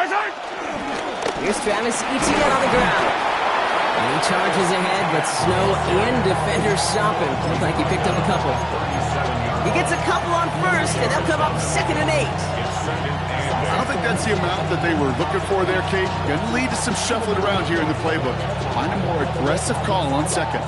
Here's Travis Etienne on the ground. And he charges ahead, but Snow and defenders stop him. Looks like he picked up a couple. He gets a couple on first, and they'll come up 2nd and 8. I don't think that's the amount that they were looking for there, Kate. Going to lead to some shuffling around here in the playbook. Find a more aggressive call on 2nd.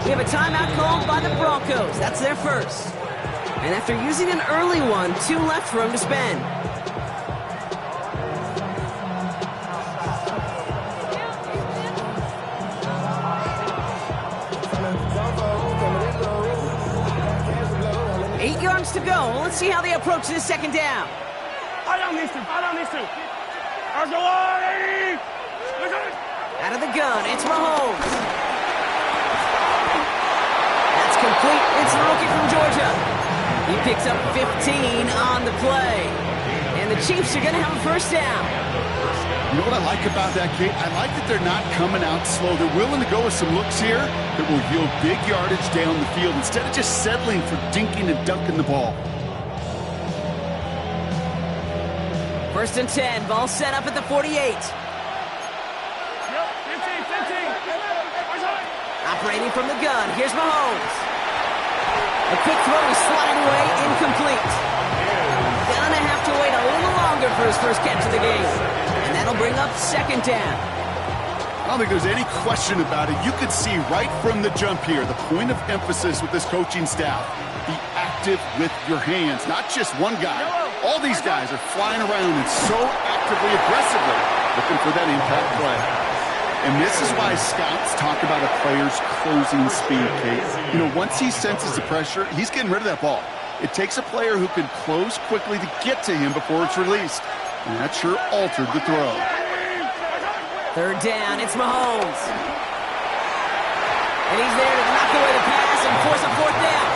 We have a timeout called by the Broncos. That's their first. And after using an early one, 2 left for him to spend. To go. Let's see how they approach this 2nd down. Out of the gun, it's Mahomes. That's complete. It's the rookie from Georgia. He picks up 15 on the play. And the Chiefs are going to have a first down. You know what I like about that, Kate? I like that they're not coming out slow. They're willing to go with some looks here that will yield big yardage down the field instead of just settling for dinking and dunking the ball. 1st and 10. Ball set up at the 48. Operating from the gun. Here's Mahomes. A quick throw is sliding away. Incomplete. Gonna have to wait a little longer for his first catch of the game. And that'll bring up 2nd down. I don't think there's any question about it. You could see right from the jump here, the point of emphasis with this coaching staff. Be active with your hands, not just one guy. All these guys are flying around and so actively, aggressively looking for that impact play. And this is why scouts talk about a player's closing speed, Kate. You know, once he senses the pressure, he's getting rid of that ball. It takes a player who can close quickly to get to him before it's released. And that sure altered the throw. 3rd down, it's Mahomes. And he's there to knock away the pass and force a 4th down.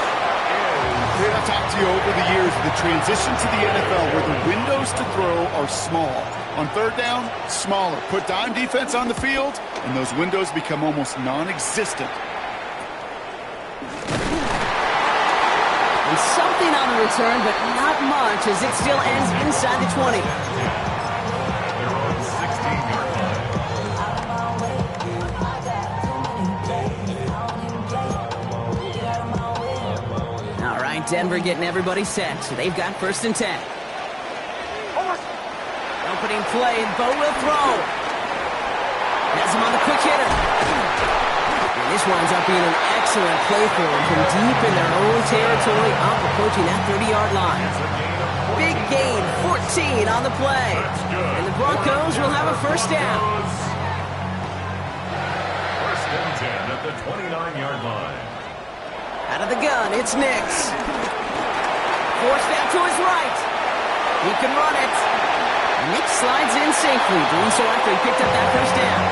I've talked to you over the years, the transition to the NFL where the windows to throw are small. On 3rd down, smaller. Put dime defense on the field, and those windows become almost non-existent. And something on the return, but not much, as it still ends inside the 20. All right, Denver getting everybody set. So they've got 1st and 10. Opening play, and Bo will throw. Has him on the quick hitter. And this winds up being an excellent play for him from deep in their own territory, up approaching that 30-yard line. Big gain, 14 on the play. And the Broncos will have a first down. 1st and 10 at the 29-yard line. Out of the gun, it's Nix. Forced out to his right. He can run it. Nick slides in safely, doing so after he picked up that first down.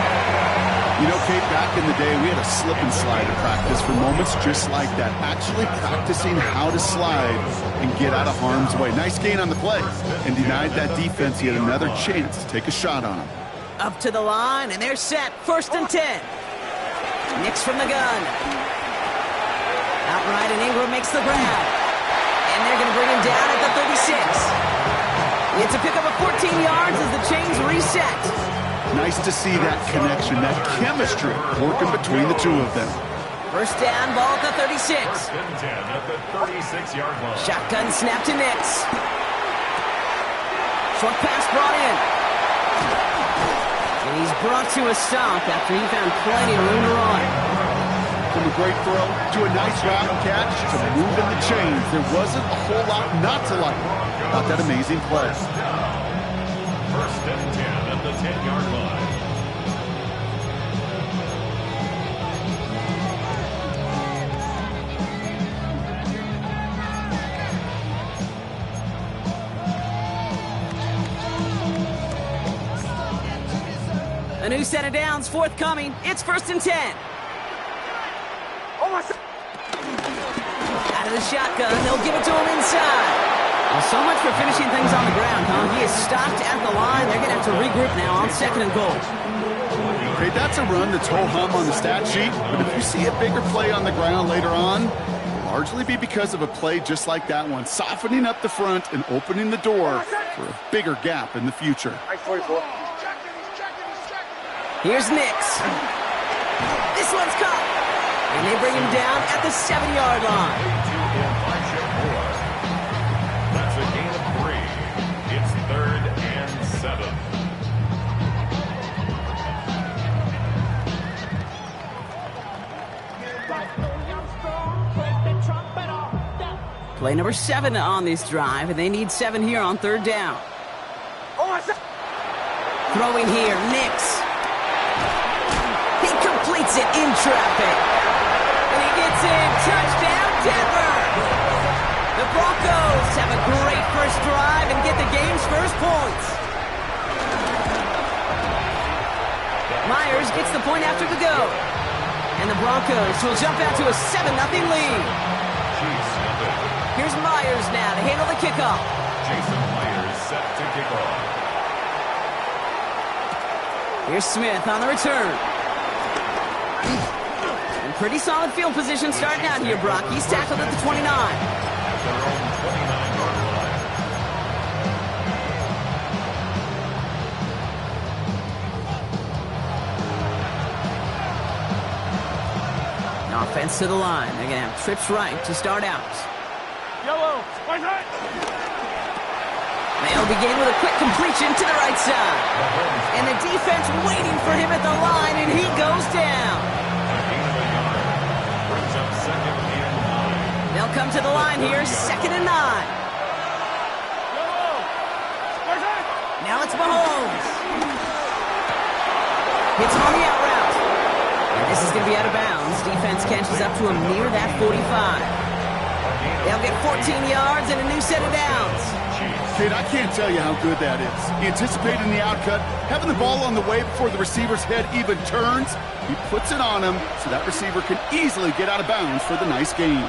You know, Kate, back in the day, we had a slip and slide in practice for moments just like that. Actually practicing how to slide and get out of harm's way. Nice gain on the play, and denied that defense yet another chance to take a shot on him. Up to the line, and they're set. 1st and 10. Nix from the gun. Outright, and Ingram makes the grab. And they're going to bring him down at the 36. It's a pickup of 14 yards as the chains reset. Nice to see that connection, that chemistry working between the two of them. 1st down, ball at the 36. 1st and 10 at the 36-yard line. Shotgun snap to Nix. Short pass brought in. And he's brought to a stop after he found plenty of room to run. From a great throw to a nice route catch to moving the chains, there wasn't a whole lot not to like about that amazing play. 1st and 10 at the 10-yard line. A new set of downs forthcoming. It's 1st and 10. Out of the shotgun, they'll give it to him inside. Well, so much for finishing things on the ground, huh? He is stopped at the line. They're going to have to regroup now on 2nd and goal. Okay, that's a run that's ho-hum on the stat sheet, but if you see a bigger play on the ground later on, it'll largely be because of a play just like that one, softening up the front and opening the door for a bigger gap in the future. Here's Nix. This one's caught. And they bring him down at the 7-yard line. That's a gain of 3. It's 3rd and 7. Play number 7 on this drive, and they need 7 here on 3rd down. Throwing here, Nix. He completes it in traffic. And he gets in. Touchdown, Denver. The Broncos have a great first drive and get the game's first points. Myers gets the point after the go. And the Broncos will jump out to a 7-0 lead. Here's Myers now to handle the kickoff. Jason Myers set to kick off. Here's Smith on the return. And pretty solid field position starting out here, Brock. He's tackled at the 29. At their own 29-yard line. Offense to the line. They're going to have trips right to start out. They'll begin with a quick completion to the right side. And the defense waiting for him at the line, and he goes down. Brings up 2nd and 9. They'll come to the line here, 2nd and 9. Now it's Mahomes. Hits him on the out route. And this is going to be out of bounds. Defense catches up to him near that 45. They'll get 14 yards and a new set of downs. Kid, I can't tell you how good that is. Anticipating the outcut, having the ball on the way before the receiver's head even turns. He puts it on him so that receiver can easily get out of bounds for the nice gain.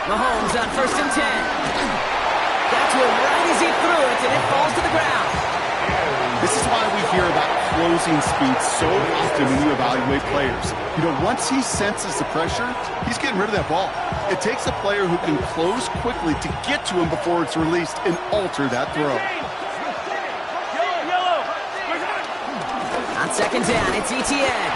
Mahomes on 1st and 10. Got to him right as he threw it, and it falls to the ground. This is why we hear about closing speed so often when you evaluate players. You know, once he senses the pressure, he's getting rid of that ball. It takes a player who can close quickly to get to him before it's released and alter that throw. On 2nd down, it's Etienne.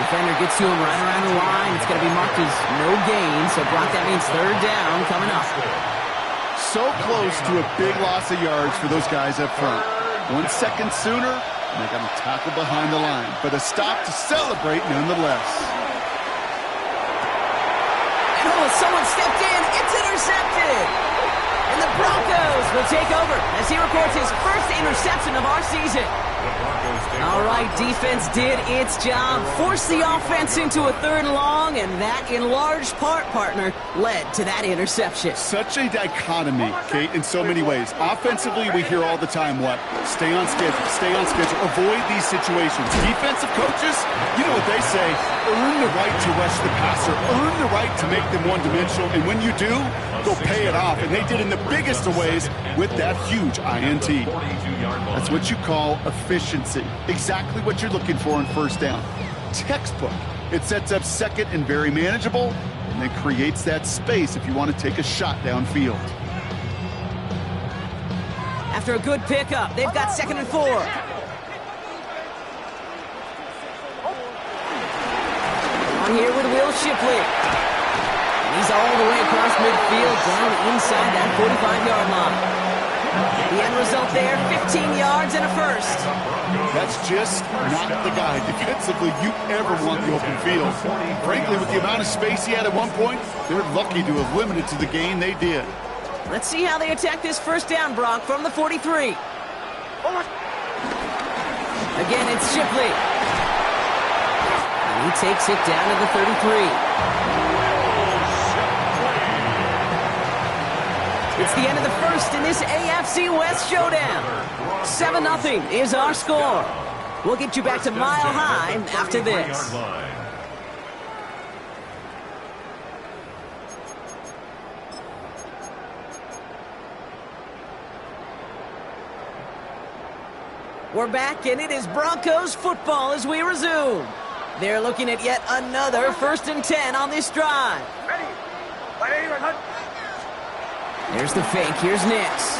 Defender gets to him right around the line. It's going to be marked as no gain, so Brock, that means 3rd down coming up. So close to a big loss of yards for those guys up front. 1 second sooner, and they got to tackle behind the line. But a stop to celebrate nonetheless. And someone stepped in. It's intercepted. And the Broncos will take over as he records his first interception of our season. All right, defense did its job, forced the offense into a 3rd and long, and that, in large part, partner, led to that interception. Such a dichotomy, Kate, in so many ways. Offensively, we hear all the time, what? Stay on schedule, avoid these situations. Defensive coaches, you know what they say, earn the right to rush the passer, earn the right to make them one-dimensional, and when you do, go pay it off. And they did in the biggest of ways with that huge INT. That's what you call efficiency. Exactly what you're looking for on 1st down. Textbook. It sets up 2nd and very manageable, and then creates that space if you want to take a shot downfield. After a good pickup, they've got 2nd and 4. On here with Will Shipley. And he's all the way across midfield, down inside that 45-yard line. The end result there, 15 yards and a first. That's just not the guy defensively you ever want the open field. Frankly, with the amount of space he had at one point, they're lucky to have limited to the gain they did. Let's see how they attack this 1st down, Brock, from the 43. Again, it's Shipley. And he takes it down to the 33. It's the end of the first in this AFC West showdown. 7-0 is our score. We'll get you back to Mile High after this. We're back, and it is Broncos football as we resume. They're looking at yet another 1st and 10 on this drive. Ready. There's the fake. Here's Nix.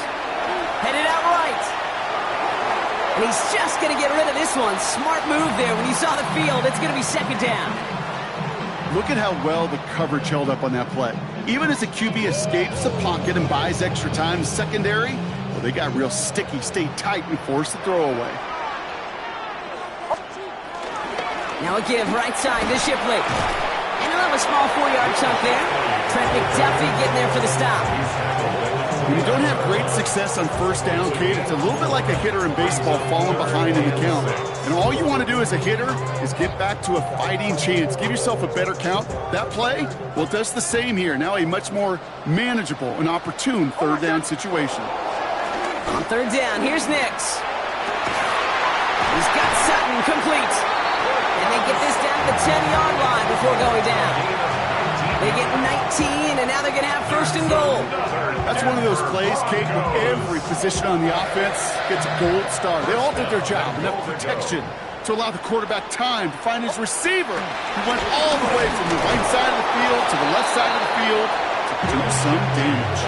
Headed out right. And he's just going to get rid of this one. Smart move there when you saw the field. It's going to be 2nd down. Look at how well the coverage held up on that play. Even as the QB escapes the pocket and buys extra time in secondary, well, they got real sticky, stayed tight, and forced the throwaway. Now a give right side to Shipley. And he'll have a small 4-yard chunk there. Trent McDuffie getting there for the stop. When you don't have great success on 1st down, Kate, it's a little bit like a hitter in baseball falling behind in the count. And all you want to do as a hitter is get back to a fighting chance. Give yourself a better count. That play, well, it does the same here. Now a much more manageable and opportune 3rd down situation. On 3rd down, here's Nix. He's got Sutton complete. And they get this down to the 10-yard line before going down. They get 19, and now they're going to have 1st and goal. That's one of those plays, Kate, where every position on the offense gets a gold star. They all did their job, enough protection to allow the quarterback time to find his receiver, who went all the way from the right side of the field to the left side of the field to do some damage.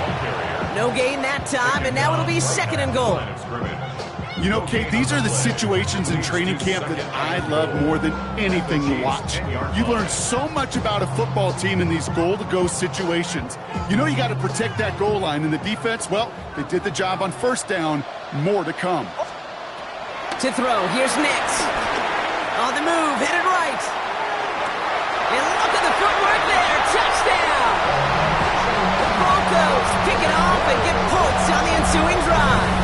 No gain that time, and now it'll be 2nd and goal. You know, Kate, these are the situations in training camp that I love more than anything to watch. You learn so much about a football team in these goal-to-go situations. You know you got to protect that goal line, and the defense, well, they did the job on 1st down. More to come. To throw, here's Nix. On the move, headed right. And look at the footwork there. Touchdown! The Broncos pick it off and get points on the ensuing drive.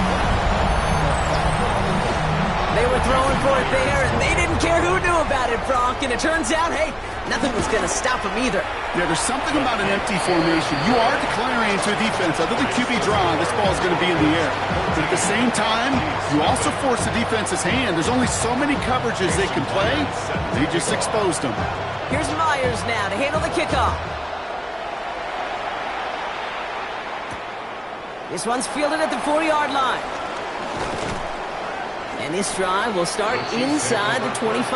They were throwing for it there, and they didn't care who knew about it, Bronk. And it turns out, hey, nothing was going to stop them either. Yeah, there's something about an empty formation. You are declaring into a defense. Other than QB draw, this ball is going to be in the air. But at the same time, you also force the defense's hand. There's only so many coverages they can play. They just exposed them. Here's Myers now to handle the kickoff. This one's fielded at the 4-yard line. And this drive will start inside the 25.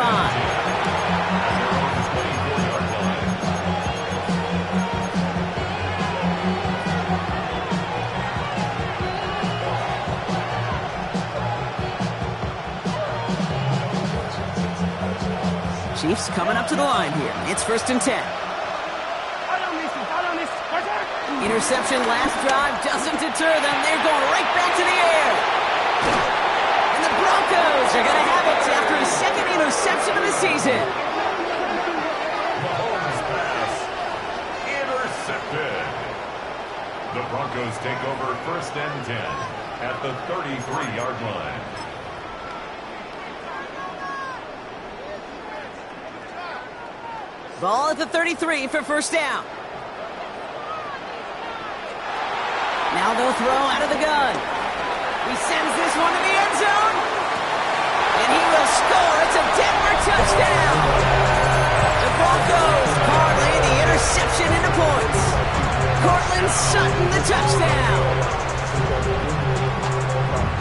Chiefs coming up to the line here. It's 1st and 10. Interception last drive doesn't deter them. They're going right back to the air. Broncos are going to have it after his 2nd interception of the season. Mahomes pass intercepted. The Broncos take over 1st and 10 at the 33-yard line. Ball at the 33 for 1st down. Now they'll throw out of the gun. He sends this one to the end zone. And he will score. It's a Denver touchdown. The Broncos parlay the interception into points. Courtland Sutton, the touchdown.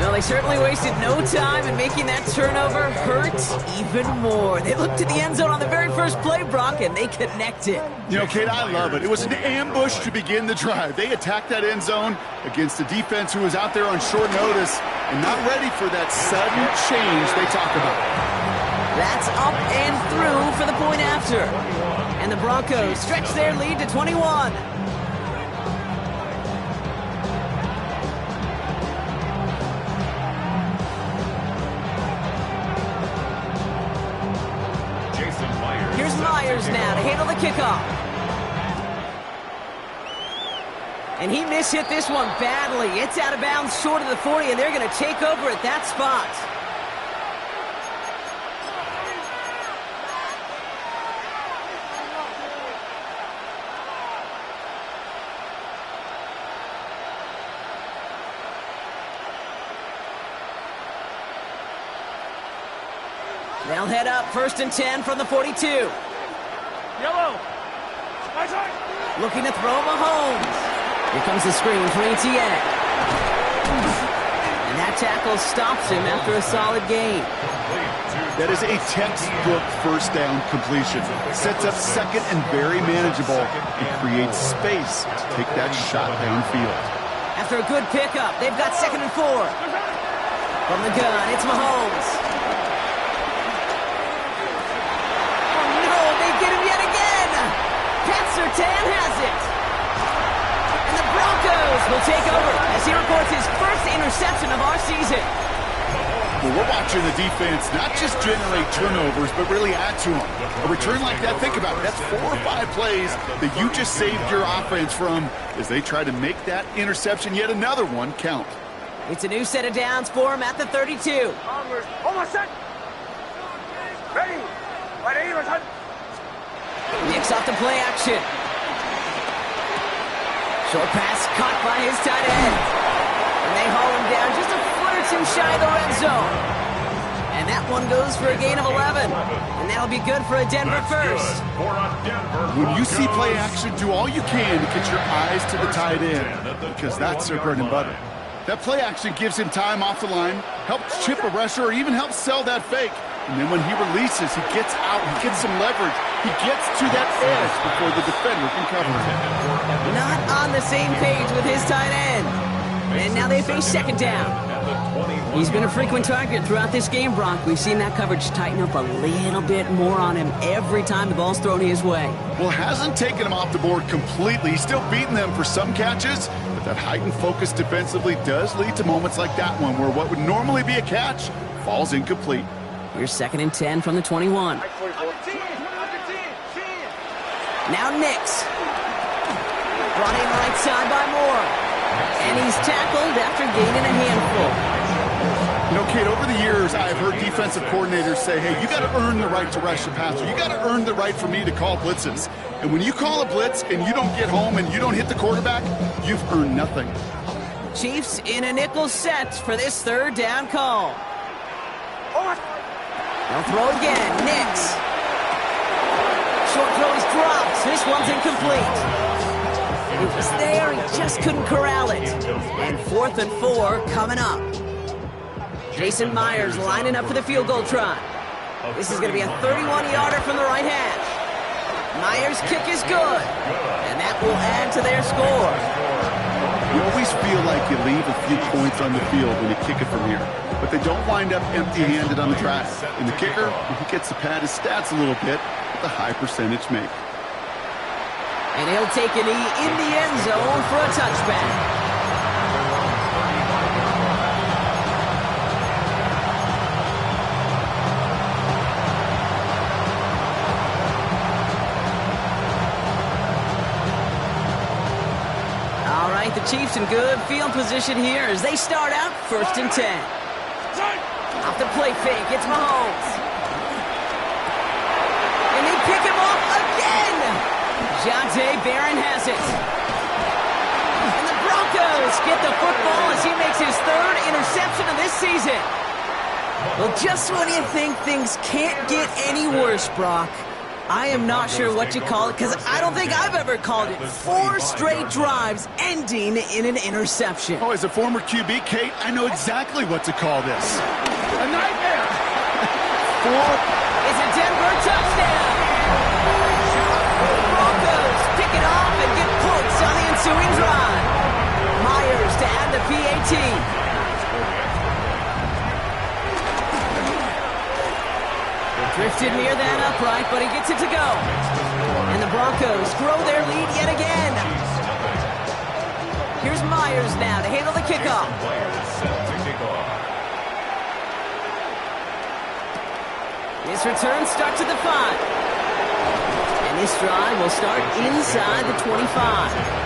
Well, they certainly wasted no time in making that turnover hurt even more. They looked to the end zone on the very first play, Brock, and they connected. You know, Kate, I love it. It was an ambush to begin the drive. They attacked that end zone against a defense who was out there on short notice and not ready for that sudden change they talk about. That's up and through for the point after. And the Broncos stretch their lead to 21. Here's Myers now to handle the kickoff. And he mishit this one badly. It's out of bounds short of the 40, and they're going to take over at that spot. They'll head up 1st and 10 from the 42. Yellow. Looking to throw Mahomes. Here comes the screen for ETA. And that that tackle stops him after a solid gain. That is a textbook first down completion. Sets up second and very manageable and creates space to take that shot downfield. After a good pickup, they've got 2nd and 4. From the gun, it's Mahomes. Oh no, they get him yet again! Pat Surtain has it. And the Broncos will take over as he records his first interception of our season. Well, we're watching the defense not just generate turnovers, but really add to them. A return like that, think about it, that's 4 or 5 plays that you just saved your offense from as they try to make that interception, yet another one, count. It's a new set of downs for him at the 32. Almost set. Ready. Nicks off the play action. Short pass caught by his tight end. And they haul him down just a foot or two shy of the red zone. And that one goes for a gain of 11. And that'll be good for a Denver first. When you see play action, do all you can to get your eyes to the tight end, because that's their bread and butter. That play action gives him time off the line, helps chip a rusher, or even helps sell that fake. And then when he releases, he gets out, he gets some leverage. He gets to that edge before the defender can cover him. Not on the same page with his tight end. And now they face 2nd down. He's been a frequent target throughout this game, Brock. We've seen that coverage tighten up a little bit more on him every time the ball's thrown his way. Well, hasn't taken him off the board completely. He's still beating them for some catches, but that heightened focus defensively does lead to moments like that one where what would normally be a catch falls incomplete. Here's 2nd and 10 from the 21. Now Nicks. Brought in right side by Moore. And he's tackled after gaining a handful. You know, Kate, over the years, I've heard defensive coordinators say, hey, you got to earn the right to rush the passer. You got to earn the right for me to call blitzes. And when you call a blitz and you don't get home and you don't hit the quarterback, you've earned nothing. Chiefs in a nickel set for this 3rd down call. They'll throw again. Nicks. Short throw is dropped. This one's incomplete. It was there. He just couldn't corral it. And 4th and 4 coming up. Jason Myers lining up for the field goal try. This is going to be a 31-yarder from the right hash. Myers' kick is good. And that will add to their score. You always feel like you leave a few points on the field when you kick it from here. But they don't wind up empty-handed on the drive. And the kicker, he gets to pad his stats a little bit with a high percentage make. And he'll take a knee in the end zone for a touchback. All right, the Chiefs in good field position here as they start out 1st and 10. Off the play fake, it's Mahomes. And they pick him off again. Jonte Barron has it. And the Broncos get the football as he makes his 3rd interception of this season. Well, just when you think things can't get any worse, Brock, I am not sure what you call it, because I don't think I've ever called it 4 straight drives ending in an interception. Oh, as a former QB, Kate, I know exactly what to call this. A nightmare. 4. It's a Denver touchdown. The Broncos pick it off and get points on the ensuing drive. Myers to add the PAT. Drifted near that upright, but he gets it to go. And the Broncos grow their lead yet again. Here's Myers now to handle the kickoff. This return starts at the 5. And this drive will start inside the 25.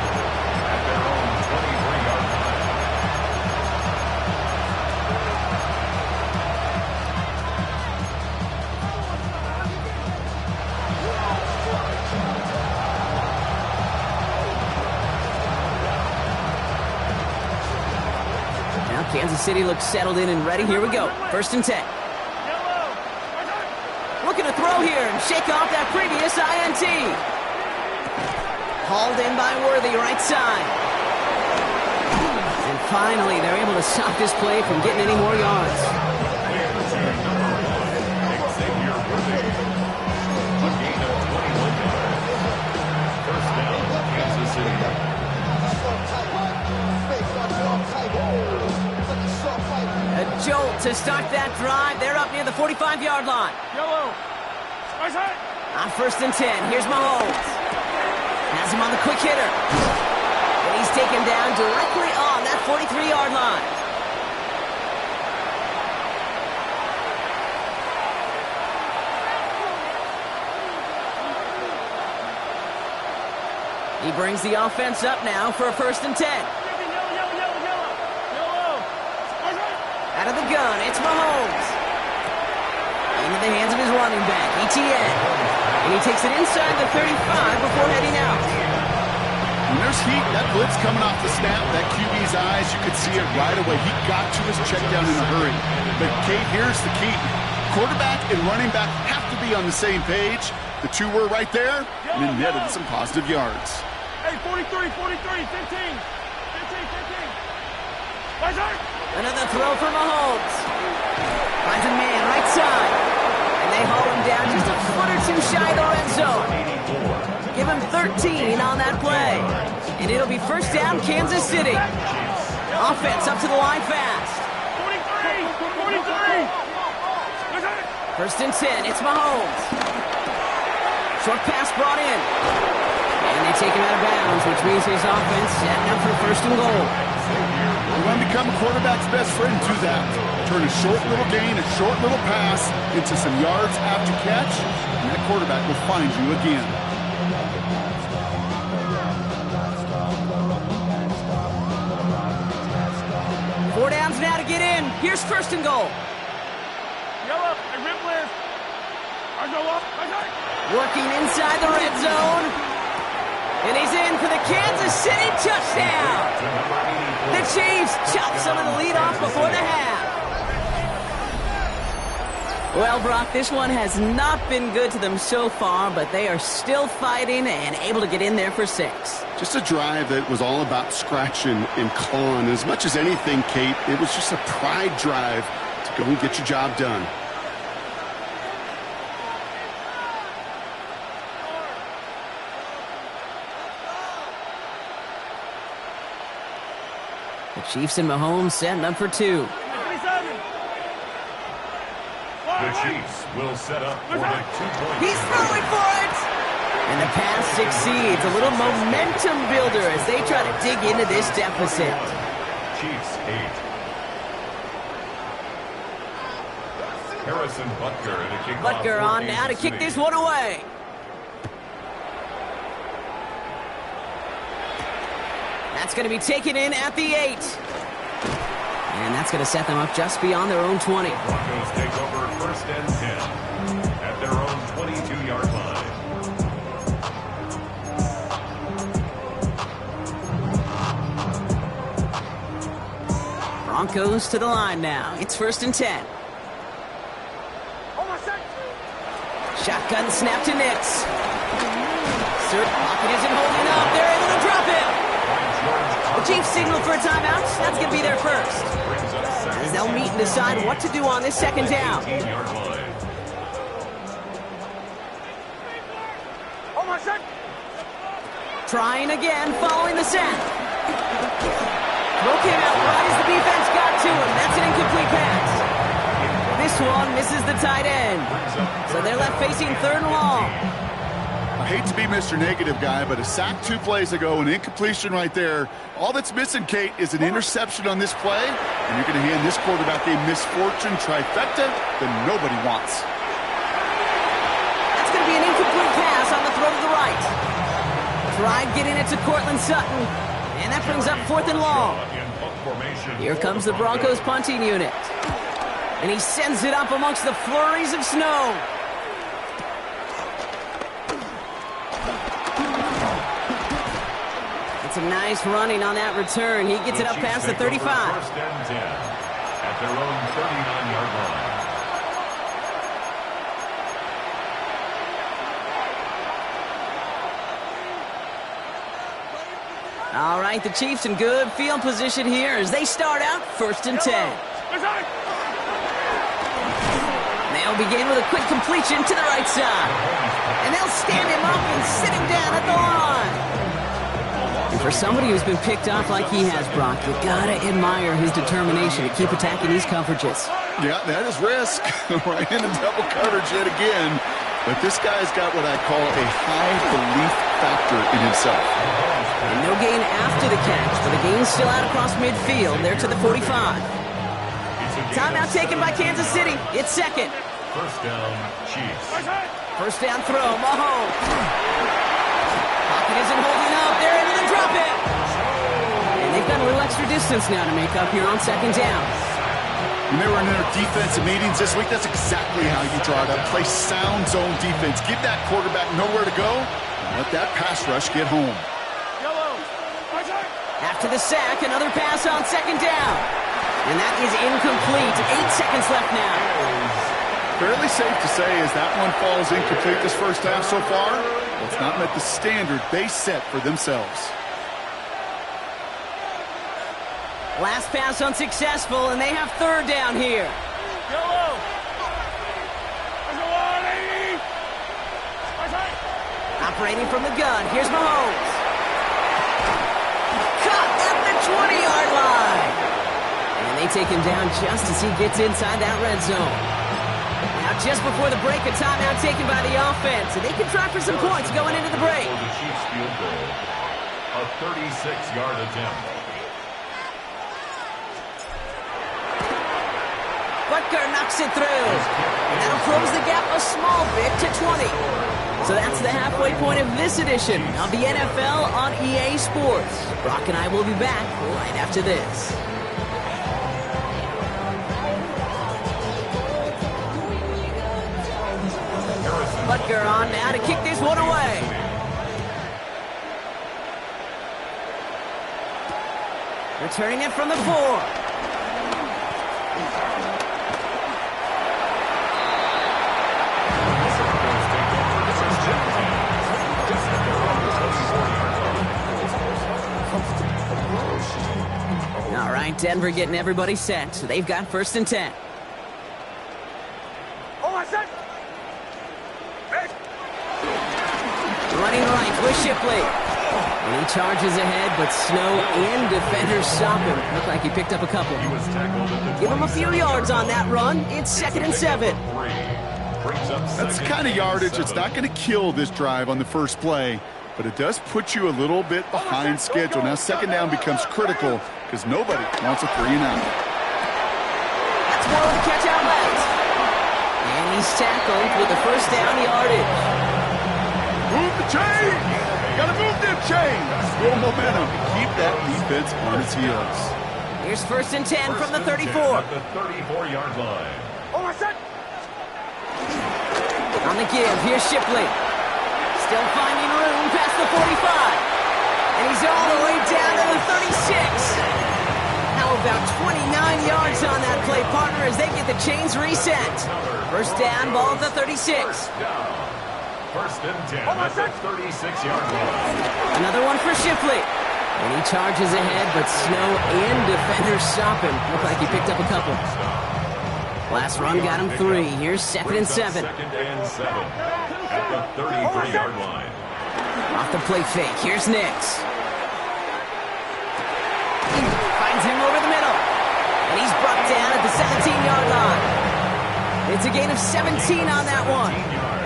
Kansas City looks settled in and ready. Here we go. 1st and 10. Looking to throw here and shake off that previous INT. Hauled in by Worthy, right side. And Finally, they're able to stop this play from getting any more yards. Xavier Worthing. A gain of 21 yards. First down, Kansas City. A jolt to start that drive. They're up near the 45-yard line. Yellow. On 1st and 10, here's Mahomes. Has him on the quick hitter. And he's taken down directly on that 43-yard line. He brings the offense up now for a 1st and 10. Out of the gun, it's Mahomes. Into the hands of his running back, ETN. And he takes it inside the 35 before heading out. When there's heat, that blitz coming off the snap, that QB's eyes, you could see it right away. He got to his check down in a hurry. But, Kate, here's the key. Quarterback and running back have to be on the same page. The two were right there, and it netted some positive yards. Hey, 43, 15. Another throw for Mahomes. Finds a man right side. And they haul him down just a foot or two shy of the red zone. Give him 13 on that play. And it'll be first down, Kansas City. Offense up to the line fast. 43. 1st and 10, it's Mahomes. Short pass brought in. And they take him out of bounds, which means his offense setting up for 1st and goal. You want to become a quarterback's best friend, do that. Turn a short little gain, a short little pass into some yards after catch, and that quarterback will find you again. Four downs now to get in. Here's 1st and goal. Yellow. Hey, rip list. I go up. Working inside the red zone. And he's in for the Kansas City touchdown. The Chiefs chop some of the lead off before the half. Well, Brock, this one has not been good to them so far, but they are still fighting and able to get in there for 6. Just a drive that was all about scratching and clawing. As much as anything, Kate, it was just a pride drive to go and get your job done. The Chiefs and Mahomes setting up for 2. The Chiefs will set up for the 2-point. He's throwing for it! And the pass succeeds. A little momentum builder as they try to dig into this deficit. Chiefs 8. Harrison Butker and a kickoff. Butker on now to kick this one away. That's going to be taken in at the 8. And that's going to set them up just beyond their own 20. Broncos take over 1st and 10 at their own 22-yard line. Broncos to the line now. It's 1st and 10. Shotgun snap to Nix. Pocket isn't holding up. They're able to drop it. The Chiefs signal for a timeout. That's going to be their first. As they'll meet and decide what to do on this 2nd down. Trying again, following the sack. Throw came out right as the defense got to him. That's an incomplete pass. This one misses the tight end. So they're left facing 3rd and long. I hate to be Mr. Negative guy, but a sack 2 plays ago, an incompletion right there. All that's missing, Kate, is an interception on this play, and you're going to hand this quarterback a misfortune trifecta that nobody wants. That's going to be an incomplete pass on the throw to the right. Tried getting it to Cortland Sutton, and that brings up 4th and long. Here comes the Broncos punting unit. And he sends it up amongst the flurries of snow. It's a nice running on that return. He gets it up past the 35. 1st and 10 at their own 39-yard line. All right, the Chiefs in good field position here as they start out 1st and 10. They'll begin with a quick completion to the right side. And they'll stand him up and sit him down at the line. And for somebody who's been picked off like he has, Brock, you gotta admire his determination to keep attacking these coverages. Yeah, that is risk. Right into double coverage yet again. But this guy's got what I call a high belief factor in himself. And no gain after the catch, but the gain still out across midfield. There to the 45. Timeout taken by Kansas City. It's 2nd. First down, Chiefs. First down throw, Mahomes. Pocket isn't holding up. They're into the drop it. And they've got a little extra distance now to make up here on 2nd down. When they were in their defensive meetings this week, that's exactly how you draw it up. Play sound zone defense. Give that quarterback nowhere to go. And let that pass rush get home. After the sack, another pass on 2nd down. And that is incomplete. 8 seconds left now. Fairly safe to say as that one falls incomplete this first half so far, it's not met the standard they set for themselves. Last pass unsuccessful, and they have 3rd down here. Operating from the gun, here's Mahomes. Caught at the 20-yard line. And they take him down just as he gets inside that red zone. Now, just before the break, a timeout taken by the offense. And they can try for some points going into the break. For the Chiefs field goal, a 36-yard attempt. Butker knocks it through. And that'll close the gap a small bit to 20. So that's the halfway point of this edition of the NFL on EA Sports. Brock and I will be back right after this. Butker on now to kick this one away. Returning it from the 4. All right, Denver getting everybody set. So they've got 1st and 10. Running right with Shipley. And he charges ahead, but Snow and defenders stop him. Looked like he picked up a couple. Give him a few yards on that run. It's 2nd and 7. That's the kind of yardage it's not going to kill this drive on the first play, but it does put you a little bit behind schedule. Now 2nd down becomes critical because nobody wants a 3-and-out. That's one with the catch out left. And he's tackled with the 1st down yardage. Move the chain! Gotta move them chains! Little momentum to keep that defense on its heels. Here's 1st and 10 from the 34. At the 34-yard line. On the give, here's Shipley. Still finding room past the 45. And he's all the way down to the 36. How about 29 yards on that play, partner, as they get the chains reset. 1st down, ball at the 36. 1st and 10 at the 36-yard line. Another one for Shipley. And he charges ahead, but Snow and defenders stop him. Looked like he picked up a couple. Last run got him 3. Here's 2nd and 7. 2nd and 7 at the 33-yard line. Off the play fake. Here's Nix. Finds him over the middle. And he's brought down at the 17-yard line. It's a gain of 17 on that one.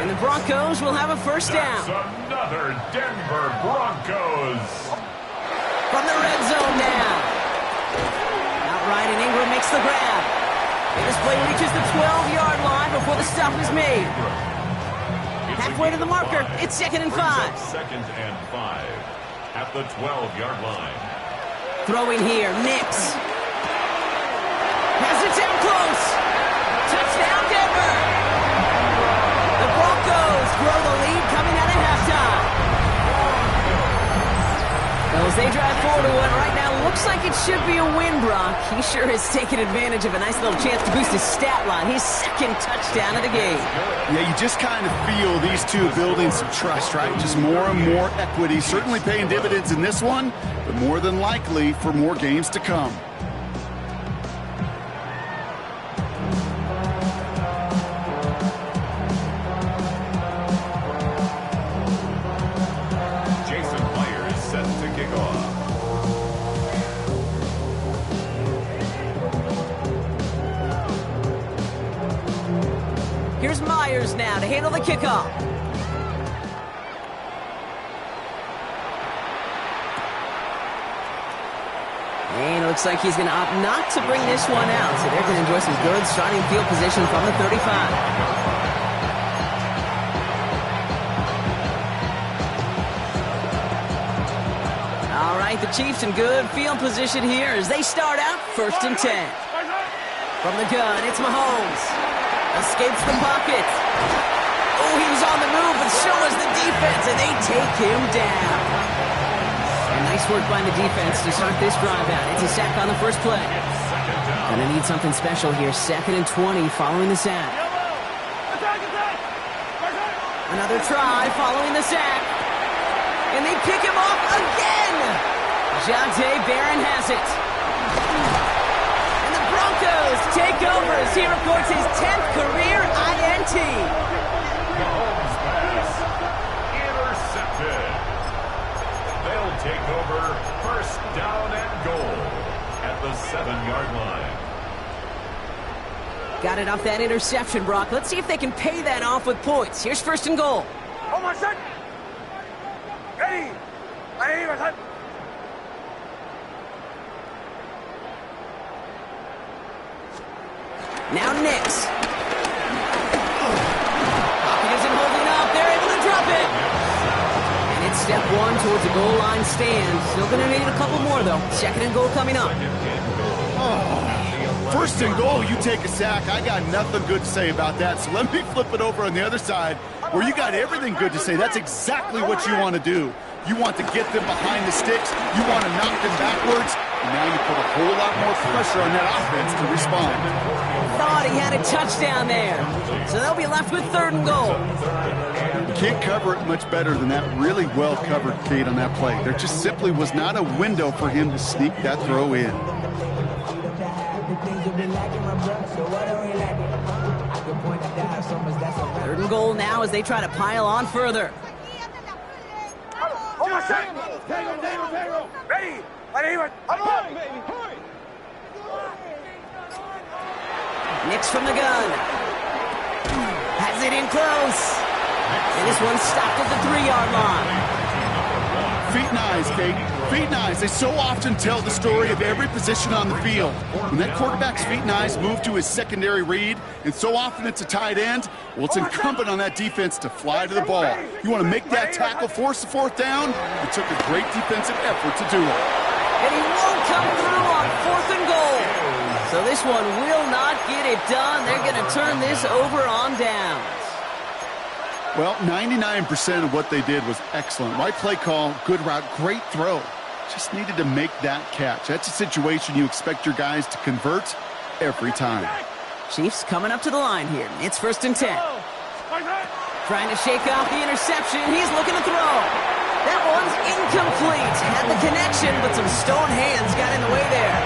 And the Broncos will have a 1st down. That's another Denver Broncos. From the red zone now. Outright, and Ingram makes the grab. And this play reaches the 12-yard line before the stop is made. Halfway to the marker, it's 2nd and 5. 2nd and 5 at the 12-yard line. Throwing here, Nix. Has it down close. Touchdown, Denver. The Broncos grow the lead coming out of halftime. Those As they drive forward to what right now looks like it should be a win, Brock. He sure has taken advantage of a nice little chance to boost his stat line. His second touchdown of the game. Yeah, you just kind of feel these two building some trust, right? Just more and more equity. Certainly paying dividends in this one, but more than likely for more games to come. Here's Myers now to handle the kickoff. And it looks like he's going to opt not to bring this one out. So they're going to enjoy some good starting field position from the 35. All right, the Chiefs in good field position here as they start out 1st and 10. From the gun, it's Mahomes. Escapes the pocket. Oh, he was on the move, but so was the defense, and they take him down. And nice work by the defense to start this drive out. It's a sack on the first play. Gonna need something special here. 2nd and 20 following the sack. Another try following the sack. And they pick him off again. Jonte Barron has it. Broncos take over as he records his 10th career INT. Mahomes pass intercepted. They'll take over 1st down and goal at the 7-yard line. Got it off that interception, Brock. Let's see if they can pay that off with points. Here's 1st and goal. Hold my son. Ready. Ready, my son. Now Nix. Hopkins isn't holding up. They're able to drop it. And it's step 1 towards the goal line stand. Still going to need a couple more, though. 2nd and goal coming up. Oh, 1st and goal, you take a sack. I got nothing good to say about that. So let me flip it over on the other side where you got everything good to say. That's exactly what you want to do. You want to get them behind the sticks. You want to knock them backwards. And now you put a whole lot more pressure on that offense to respond. Thought he had a touchdown there. So they'll be left with 3rd and goal. You can't cover it much better than that. Really well covered, Kate, on that play. There just simply was not a window for him to sneak that throw in. 3rd and goal now as they try to pile on further. Hold my son. Ready. Ready, baby. Nix from the gun. Has it in close. And this one's stopped at the 3-yard line. Feet and eyes, Kate. Feet and eyes. They so often tell the story of every position on the field. When that quarterback's feet and eyes move to his secondary read, and so often it's a tight end, well, it's incumbent on that defense to fly to the ball. You want to make that tackle, force the 4th down? It took a great defensive effort to do it. And he won't come through on 4th and goal. So this one will not get it done. They're going to turn this over on downs. Well, 99% of what they did was excellent. Right play call, good route, great throw. Just needed to make that catch. That's a situation you expect your guys to convert every time. Chiefs coming up to the line here. It's 1st and 10. Trying to shake off the interception. He's looking to throw. That one's incomplete. Had the connection, but some stone hands got in the way there.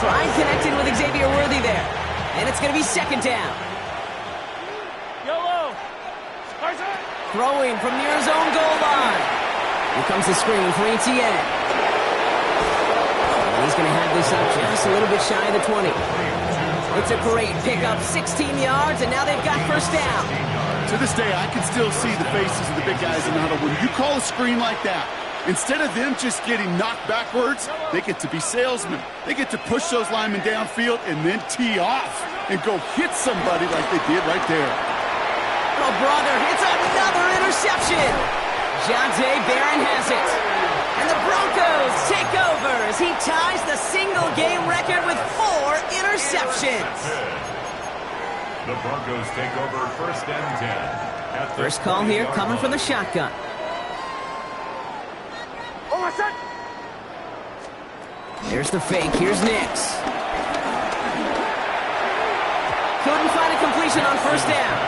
Trying connecting with Xavier Worthy there. And it's going to be 2nd down. Throwing from near his own goal line. Here comes the screen for Etienne. And he's going to have this up just a little bit shy of the 20. It's a great pickup, 16 yards, and now they've got 1st down. To this day, I can still see the faces of the big guys in the huddle. When you call a screen like that, instead of them just getting knocked backwards, they get to be salesmen. They get to push those linemen downfield and then tee off and go hit somebody like they did right there. Oh, brother, it's another interception. Jonte Barron has it. And the Broncos take over as he ties the single-game record with 4 interceptions. The Broncos take over 1st and 10. First call here coming from the shotgun. Hold my son. There's the fake. Here's Nix. Couldn't find a completion on first down.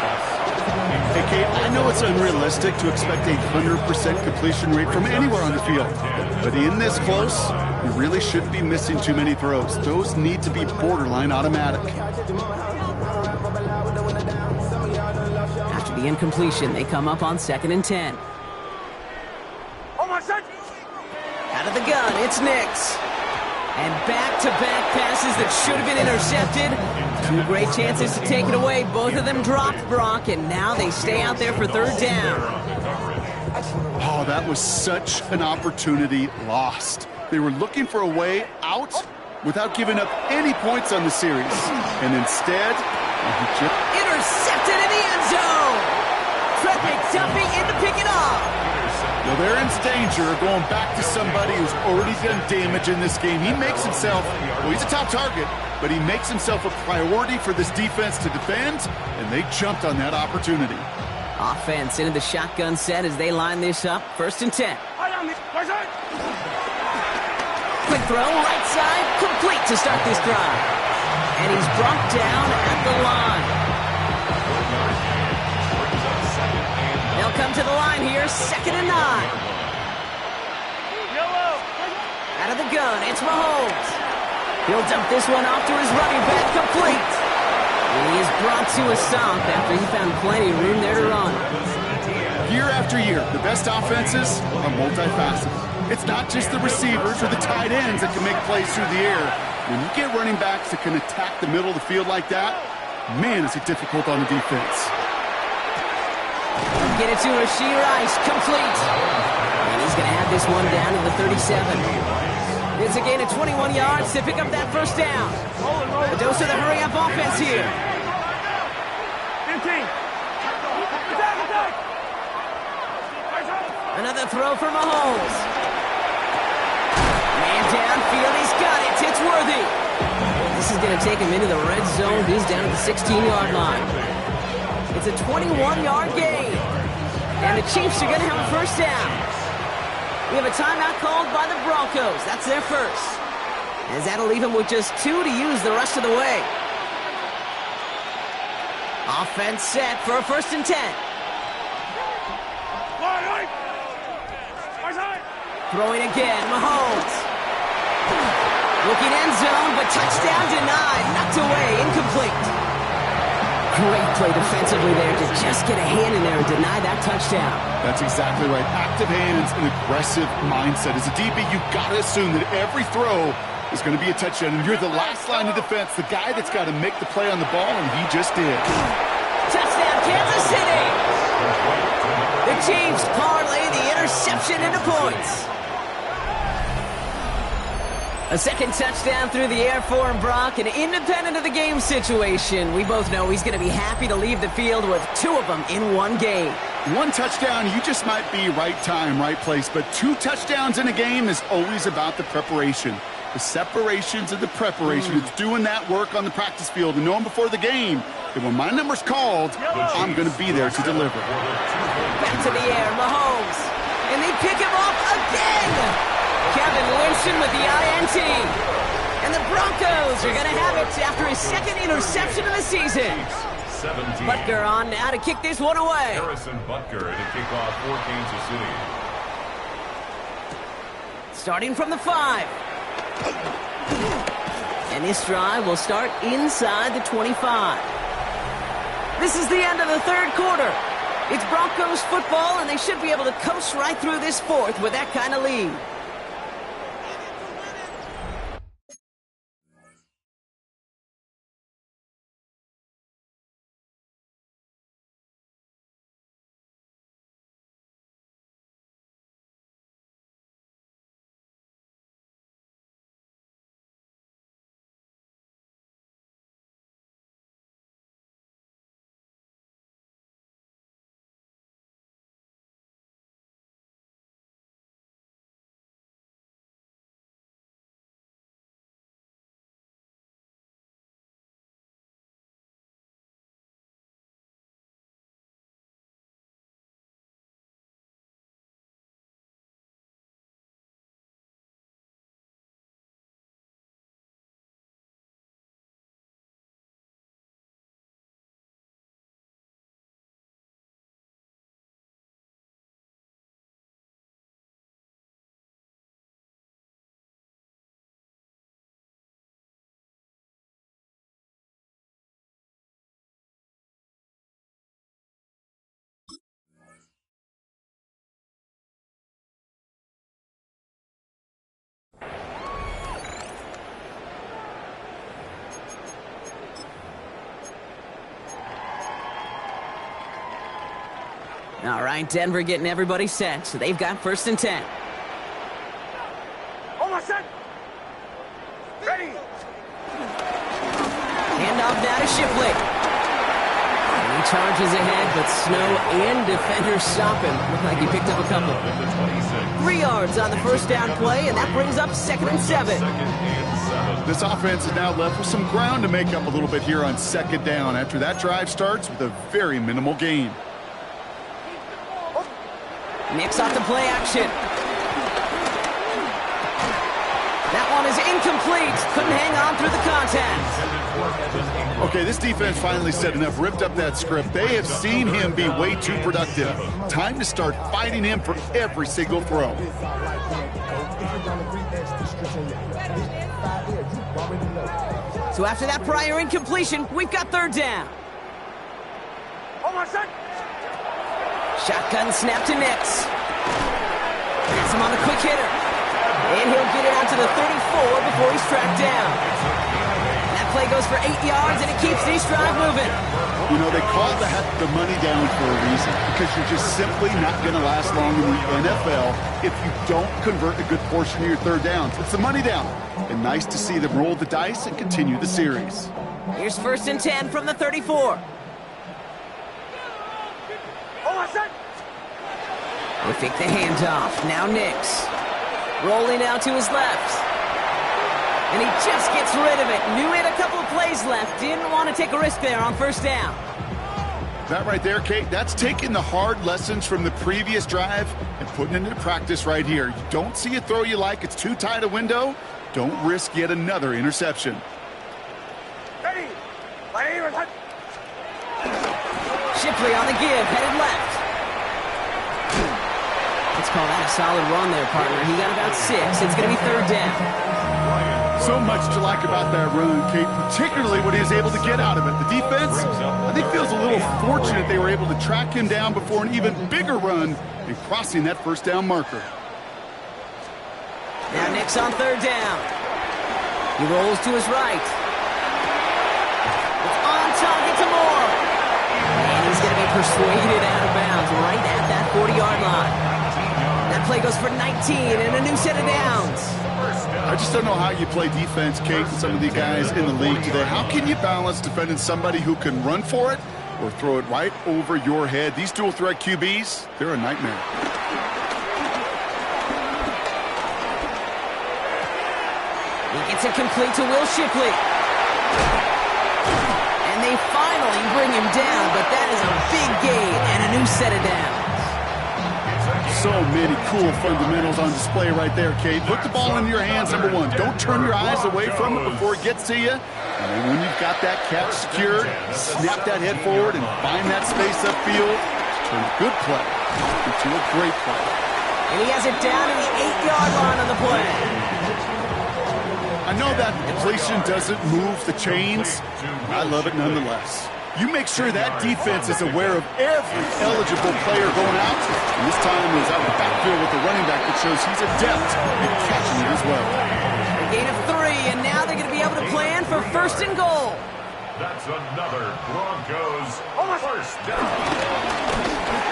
Hey, Kate, I know it's unrealistic to expect a 100% completion rate from anywhere on the field. But in this close, you really shouldn't be missing too many throws. Those need to be borderline automatic. After the incompletion, they come up on 2nd and 10. Oh, my son! Out of the gun, it's Nix. And back-to-back passes that should have been intercepted. 2 great chances to take it away. Both of them dropped, Brock, and now they stay out there for 3rd down. Oh, that was such an opportunity lost. They were looking for a way out without giving up any points on the series. And instead, intercepted in the end zone. Trent McDuffie in to pick it off. Well, they're in danger of going back to somebody who's already done damage in this game. He makes himself, well, he's a top target, but he makes himself a priority for this defense to defend, and they jumped on that opportunity. Offense into the shotgun set as they line this up. 1st and 10. Quick throw, right side, complete to start this drive. And he's brought down at the line. They'll come to the line here, 2nd and 9. Out of the gun, it's Mahomes. He'll dump this one off to his running back, complete. He is brought to a stop after he found plenty of room there to run. Year after year, the best offenses are multifaceted. It's not just the receivers or the tight ends that can make plays through the air. When you get running backs that can attack the middle of the field like that, man, is it difficult on the defense. Get it to Rashee Rice, complete. And he's going to have this one down to the 37. It's a gain of 21 yards to pick up that 1st down. A dose of the hurry-up offense here. 15. Another throw for Mahomes. Man downfield, he's got it. It's Worthy. This is going to take him into the red zone. He's down at the 16-yard line. It's a 21-yard gain. And the Chiefs are going to have a 1st down. We have a timeout called by the Broncos. That's their first. As that'll leave them with just 2 to use the rest of the way. Offense set for a 1st and 10. Throwing again, Mahomes. Looking end zone, but touchdown denied. Knocked away, incomplete. Great play defensively there to just get a hand in there and deny that touchdown. That's exactly right. Active hands and aggressive mindset. As a DB, you've got to assume that every throw is going to be a touchdown. And you're the last line of defense, the guy that's got to make the play on the ball, and he just did. Touchdown, Kansas City! The Chiefs parlay the interception into points. A second touchdown through the air for him, Brock, and independent of the game situation, we both know he's going to be happy to leave the field with 2 of them in one game. 1 touchdown, you just might be right time, right place, but 2 touchdowns in a game is always about the preparation. The separations and the preparation. It's doing that work on the practice field and knowing before the game that when my number's called, I'm going to be there to deliver. Back to the air, Mahomes. And they pick him off again! Kevin Winston with the INT. And the Broncos are going to have it after his 2nd interception of the season. 17. Butker on now to kick this one away. Harrison Butker to kick off for Kansas City. Starting from the 5. And this drive will start inside the 25. This is the end of the 3rd quarter. It's Broncos football, and they should be able to coast right through this 4th with that kind of lead. All right, Denver getting everybody set, so they've got 1st and 10. Almost set. Ready. Handoff now to Shipley. And he charges ahead, but Snow and defenders stop him. Looked like he picked up a couple. 3 yards on the 1st down play, and that brings up 2nd and 7. This offense is now left with some ground to make up a little bit here on 2nd down after that drive starts with a very minimal gain. Nix off the play action. That one is incomplete. Couldn't hang on through the contact. Okay, this defense finally said enough, ripped up that script. They have seen him be way too productive. Time to start fighting him for every single throw. So after that prior incompletion, we've got 3rd down. Almost set. Shotgun snap to Nix. Pass him on the quick hitter. And he'll get it out to the 34 before he's tracked down. That play goes for 8 yards, and it keeps this drive moving. You know, they call the money down for a reason, because you're just simply not going to last long in the NFL if you don't convert a good portion of your 3rd downs. It's the money down. And nice to see them roll the dice and continue the series. Here's 1st and 10 from the 34. Almost set. They fake the handoff. Now Nix. Rolling out to his left. And he just gets rid of it. Knew he had a couple of plays left. Didn't want to take a risk there on 1st down. That right there, Kate, that's taking the hard lessons from the previous drive and putting it into practice right here. You don't see a throw you like, it's too tight a window, don't risk yet another interception. Ready. Shipley on the give, headed left. Let's call that a solid run there, partner. He got about 6. It's going to be 3rd down. So much to like about that run, Kate, particularly what he was able to get out of it. The defense, I think, feels a little fortunate they were able to track him down before an even bigger run and crossing that 1st down marker. Now Nix on 3rd down. He rolls to his right. It's on target to Moore. And he's going to be persuaded out of bounds right at that 40-yard line. That play goes for 19 and a new set of downs. I just don't know how you play defense, Kate, and some of the guys in the league today. How can you balance defending somebody who can run for it or throw it right over your head? These dual-threat QBs, they're a nightmare. He gets it complete to Will Shipley. And they finally bring him down, but that is a big gain and a new set of downs. So many cool fundamentals on display right there, Kate. Put the ball in your hands, number one. Don't turn your eyes away from it before it gets to you. And then when you've got that catch secured, snap that head forward and find that space upfield. Turn a good play into a great play. And he has it down to the 8-yard line on the play. I know that completion doesn't move the chains. I love it nonetheless. You make sure that defense is aware of every eligible player going out. And this time it was out of the backfield with the running back that shows he's adept at catching it as well. A gain of 3, and now they're going to be able to plan for 1st and goal. That's another Broncos 1st down.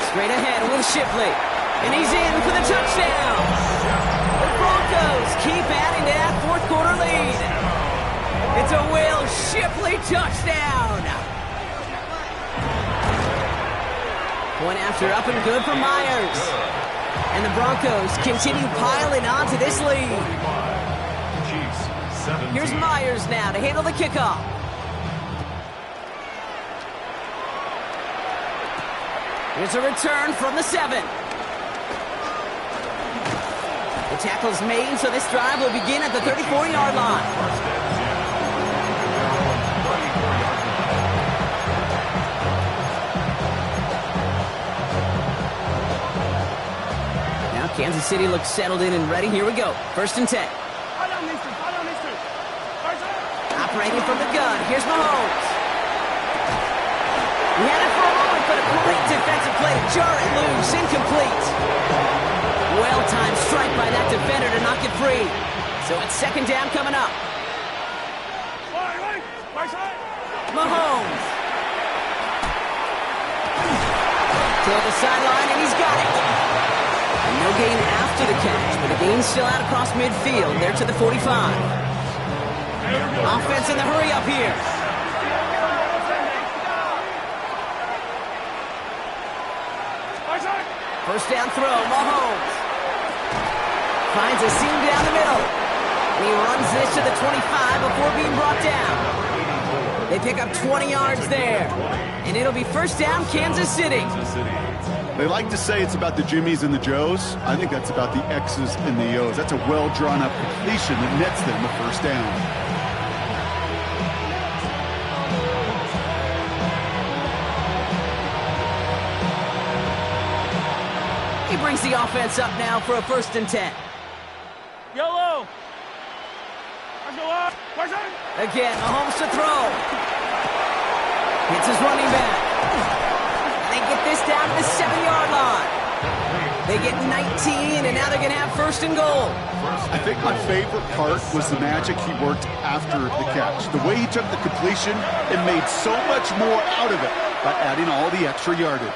Straight ahead with Shipley. And he's in for the touchdown. The Broncos keep adding to that 4th quarter lead. It's a Will Shipley touchdown. Point after up and good for Myers. And the Broncos continue piling on to this lead. Chiefs 17. Here's Myers now to handle the kickoff. Here's a return from the 7. The tackle's made, so this drive will begin at the 34-yard line. Kansas City looks settled in and ready. Here we go. 1st and 10. Operating from the gun. Here's Mahomes. He had it for a moment, but a great defensive play to jar it loose. Incomplete. Well-timed strike by that defender to knock it free. So it's 2nd down coming up. Mahomes. Toward the sideline, and he's got it. And no gain after the catch, but the gain's still out across midfield. They're to the 45. Offense in the hurry up here. First down throw, Mahomes. Finds a seam down the middle. And he runs this to the 25 before being brought down. They pick up 20 yards there. And it'll be first down, Kansas City. They like to say it's about the Jimmies and the Joes. I think that's about the X's and the O's. That's a well-drawn-up completion that nets them the first down. He brings the offense up now for a 1st and 10. Yellow. Again, Mahomes to throw. Hits his running back. And they get this down to the 7-yard line. They get 19, and now they're going to have 1st and goal. I think my favorite part was the magic he worked after the catch. The way he took the completion and made so much more out of it by adding all the extra yardage.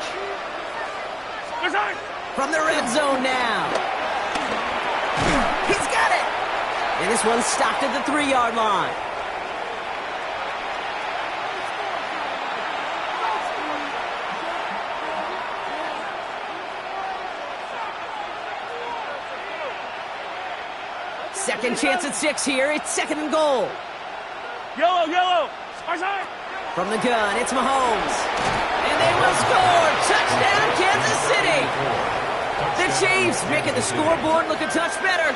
From the red zone now. He's got it. And this one's stopped at the 3-yard line. Second chance at 6 here. It's 2nd and goal. Yellow. From the gun, it's Mahomes. And they will score. Touchdown, Kansas City. The Chiefs making the scoreboard look a touch better.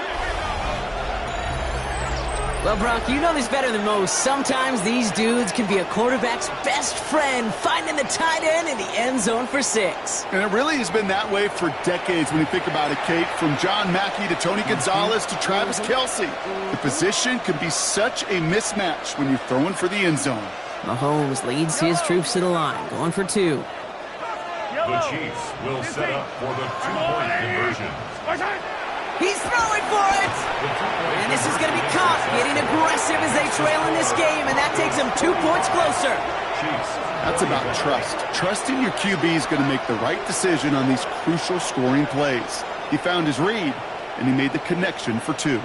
Well, Brock, you know this better than most. Sometimes these dudes can be a quarterback's best friend, finding the tight end in the end zone for 6. And it really has been that way for decades when you think about it, Kate. From John Mackey to Tony Gonzalez to Travis Kelce. The position can be such a mismatch when you're throwing for the end zone. Mahomes leads his troops to the line, going for 2. The Chiefs will set up for the 2-point conversion. He's throwing for it! And this is going to be caught, getting aggressive as they trail in this game, and that takes them 2 points closer. Chiefs. That's about trust. Trusting your QB is going to make the right decision on these crucial scoring plays. He found his read, and he made the connection for 2.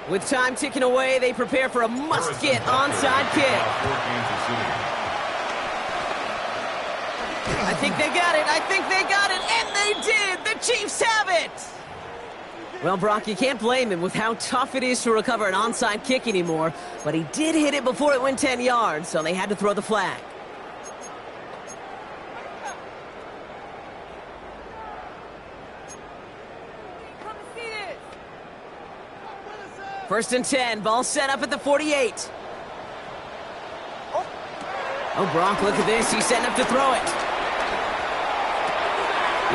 With time ticking away, they prepare for a must-get onside kick. I think they got it, and they did! The Chiefs have it! Well, Brock, you can't blame him with how tough it is to recover an onside kick anymore, but he did hit it before it went 10 yards, so they had to throw the flag. First and 10, ball set up at the 48. Oh, Brock, look at this. He's setting up to throw it.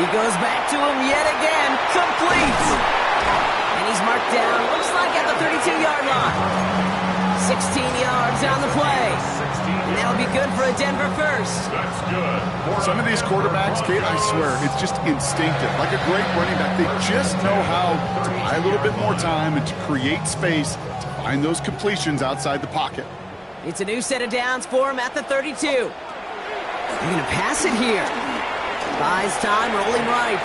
He goes back to him yet again. Complete. And he's marked down, looks like at the 32-yard line. 16 yards on the play. And that'll be good for a Denver first. That's good. Some of these quarterbacks, Kate, I swear, it's just instinctive. Like a great running back, they just know how to buy a little bit more time and to create space to find those completions outside the pocket. It's a new set of downs for him at the 32. They're going to pass it here. Buys time, rolling right.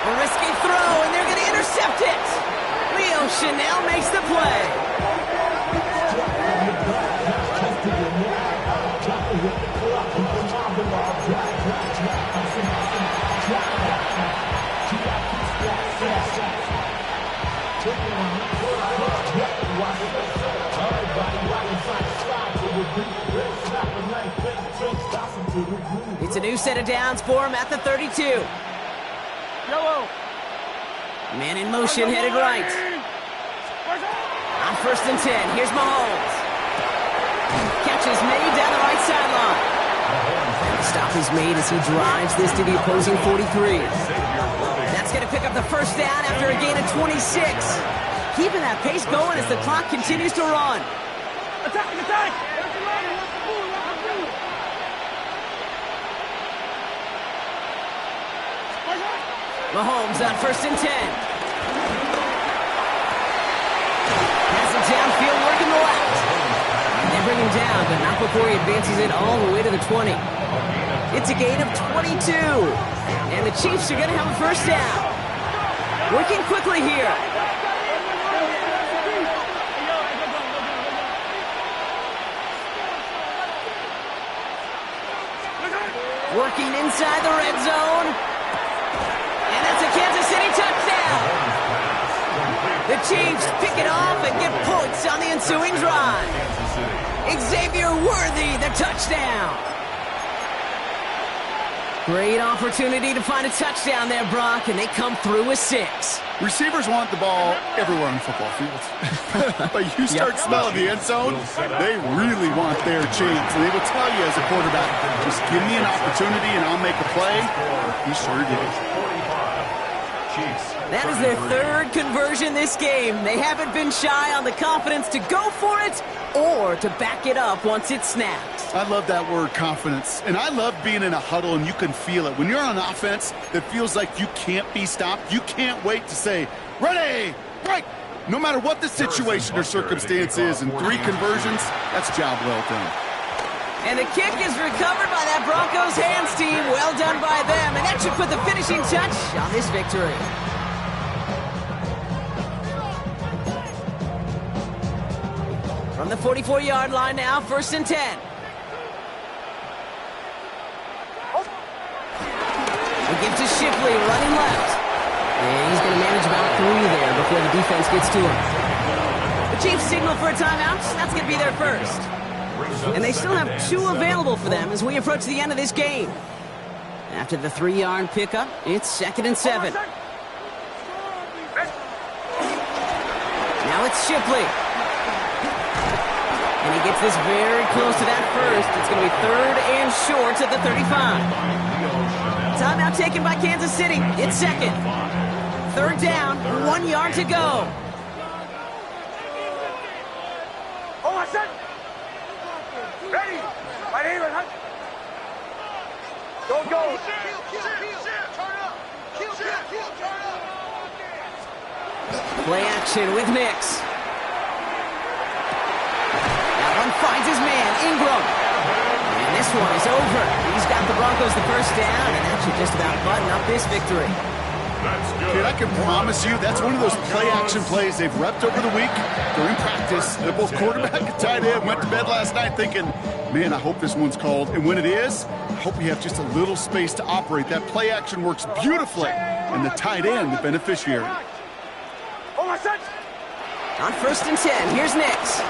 A risky throw, and they're going to intercept it. Leo Chanel makes the play. It's a new set of downs for him at the 32. Yellow. Man in motion, headed right. On first and 10, here's Mahomes. Catch is made down the right sideline. And the stop is made as he drives this to the opposing 43. That's going to pick up the first down after a gain of 26. Keeping that pace going as the clock continues to run. Attack! Mahomes on first and 10. down, but not before he advances it all the way to the 20. It's a gain of 22. And the Chiefs are going to have a first down. Working quickly here. Working inside the red zone. And that's a Kansas City touchdown. The Chiefs pick it off and get points on the ensuing drive. Xavier Worthy, the touchdown. Great opportunity to find a touchdown there, Brock, and they come through with 6. Receivers want the ball everywhere on the football field. But you start smelling the end zone, they really want their chance. And they will tell you as a quarterback, just give me an opportunity and I'll make a play. He sure did. That is their 3rd conversion this game. They haven't been shy on the confidence to go for it or to back it up once it's snapped. I love that word, confidence. And I love being in a huddle and you can feel it. When you're on offense that feels like you can't be stopped, you can't wait to say, ready, break. No matter what the situation or circumstance is, and 3 conversions, that's job well done. And the kick is recovered by that Broncos hands team. Well done by them. And that should put the finishing touch on this victory. From the 44-yard line now, 1st and 10. We give to Shipley, running left. And he's going to manage about 3 there before the defense gets to him. The Chiefs signal for a timeout. That's going to be their first. And they still have 2 available for them as we approach the end of this game. After the 3-yard pickup, it's 2nd and 7. Now it's Shipley. And he gets this very close to that first. It's going to be 3rd and short at the 35. Timeout taken by Kansas City. It's 2nd. 3rd down, 1 yard to go. Ready. My name is Hunt. Go. Play action with Nix. That one finds his man, Ingram. And this one is over. He's got the Broncos the first down, and that should just about button up this victory. Kid, I can promise you that's one of those play-action plays they've repped over the week during practice. They're both quarterback and tight end went to bed last night thinking, man, I hope this one's called. And when it is, I hope we have just a little space to operate. That play-action works beautifully, and the tight end, the beneficiary. On 1st and 10, here's Nix.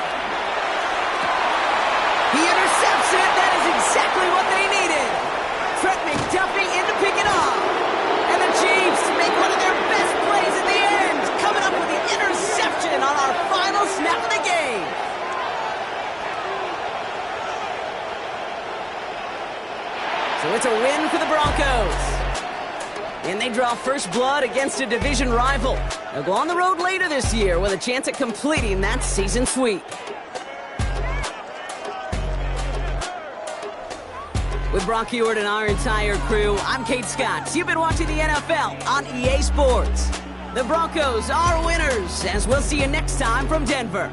He intercepts it. That is exactly what they needed. Trent McDuffie in to pick it off. And the Chiefs make one of their best plays in the end, coming up with the interception on our final snap of the game. So it's a win for the Broncos. And they draw first blood against a division rival. They'll go on the road later this year with a chance at completing that season sweep. With Brock Huard and our entire crew, I'm Kate Scott. You've been watching the NFL on EA Sports. The Broncos are winners, as we'll see you next time from Denver.